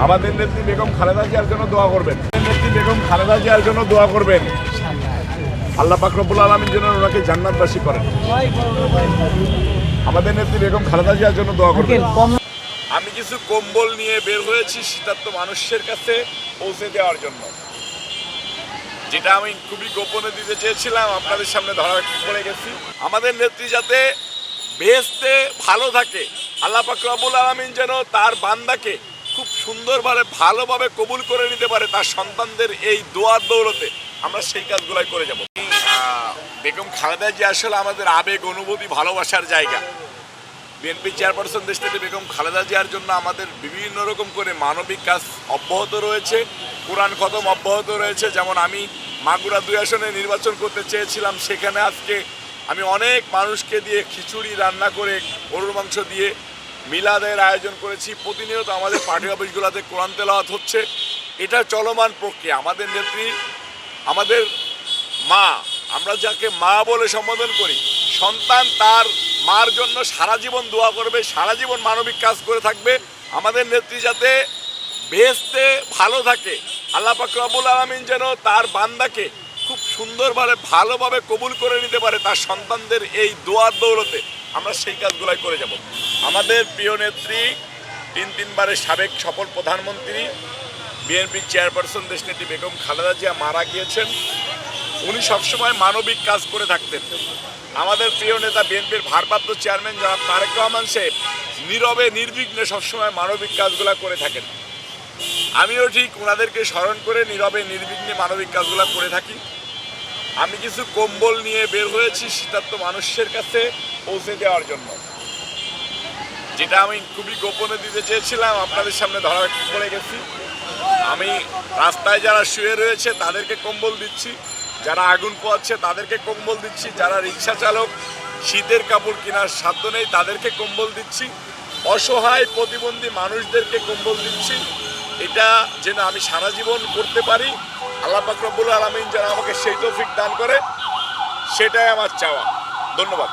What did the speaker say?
আমাদের নেত্রী বেগম খালেদা জিয়ার জন্য দোয়া করবেন। নেত্রী বেগম খালেদা জিয়ার জন্য দোয়া করবেন। আল্লাহ পাক রব্বুল আলামিন যেন ওনাকে জান্নাতবাসী করেন। আমাদের নেত্রী বেগম খালেদা জিয়ার জন্য দোয়া করবেন। আমি কিছু কম্বল নিয়ে বের হয়েছি শীতার্ত মানুষের কাছে পৌঁছে দেওয়ার জন্য, যেটা আমি খুবই গোপনে দিতে চেয়েছিলাম, আপনাদের সামনে ধরা পড়ে গেছি। আমাদের নেত্রী যাতে বেহেশতে ভালো থাকে, আল্লাহ পাক রব্বুল আলামিন যেন তার বান্দাকে খুব সুন্দরভাবে ভালোভাবে কবুল করে নিতে পারে, তার সন্তানদের এই দোয়ার দৌলতে আমরা সেই কাজগুলাই করে যাব। বেগম খালেদা জিয়া আসলে আমাদের আবেগ, অনুভূতি, ভালোবাসার জায়গা। বিএনপি চেয়ারপারসন দেশনেত্রী বেগম খালেদা জিয়ার জন্য আমাদের বিভিন্ন রকম করে মানবিক কাজ অব্যাহত রয়েছে, কোরআন খতম অব্যাহত রয়েছে। যেমন আমি মাগুরা 2 আসনে নির্বাচন করতে চেয়েছিলাম, সেখানে আজকে আমি অনেক মানুষকে দিয়ে খিচুড়ি রান্না করে গরুর মাংস দিয়ে মিলাদের আয়োজন করেছি। প্রতিনিয়ত আমাদের পার্টি অফিসগুলোতে কোরআন তেলাওয়াত হচ্ছে। এটা চলমান প্রক্রিয়া। আমাদের নেত্রী, আমাদের মা, আমরা যাকে মা বলে সম্বোধন করি, সন্তান তার মার জন্য সারা জীবন দোয়া করবে, সারা জীবন মানবিক কাজ করে থাকবে। আমাদের নেত্রী যাতে বেহেশতে ভালো থাকে, আল্লাহ পাক রব্বুল আলামিন যেন তার বান্দাকে খুব সুন্দরভাবে ভালোভাবে কবুল করে নিতে পারে, তার সন্তানদের এই দোয়ার দৌলতে আমরা সেই কাজগুলাই করে যাব। আমাদের প্রিয় নেত্রী, 3 বারের সাবেক সফল প্রধানমন্ত্রী, বিএনপি চেয়ারপারসন দেশনেত্রী বেগম খালেদা জিয়া মারা গিয়েছেন। উনি সবসময় মানবিক কাজ করে থাকতেন। আমাদের প্রিয় নেতা বিএনপির ভারপ্রাপ্ত চেয়ারম্যান জনাব তারেক রহমান সাহেব নীরবে নির্বিঘ্নে সবসময় মানবিক কাজগুলো করে থাকেন। আমিও ঠিক ওনাদেরকে স্মরণ করে নীরবে নির্বিঘ্নে মানবিক কাজগুলো করে থাকি। আমি কিছু কম্বল নিয়ে বের হয়েছি শীতার্ত মানুষের কাছে পৌঁছে দেওয়ার জন্য, যেটা আমি খুবই গোপনে দিতে চেয়েছিলাম, আপনাদের সামনে ধরা পড়ে গেছি। আমি রাস্তায় যারা শুয়ে রয়েছে তাদেরকে কম্বল দিচ্ছি, যারা আগুন পোয়াচ্ছে তাদেরকে কম্বল দিচ্ছি, যারা রিক্সা চালক শীতের কাপড় কেনার সাধ্য নেই তাদেরকে কম্বল দিচ্ছি, অসহায় প্রতিবন্ধী মানুষদেরকে কম্বল দিচ্ছি। এটা যেন আমি সারা জীবন করতে পারি, আল্লাহ পাক রব্বুল আলামিন যেন আমাকে সেই তৌফিক দান করে, সেটাই আমার চাওয়া। ধন্যবাদ।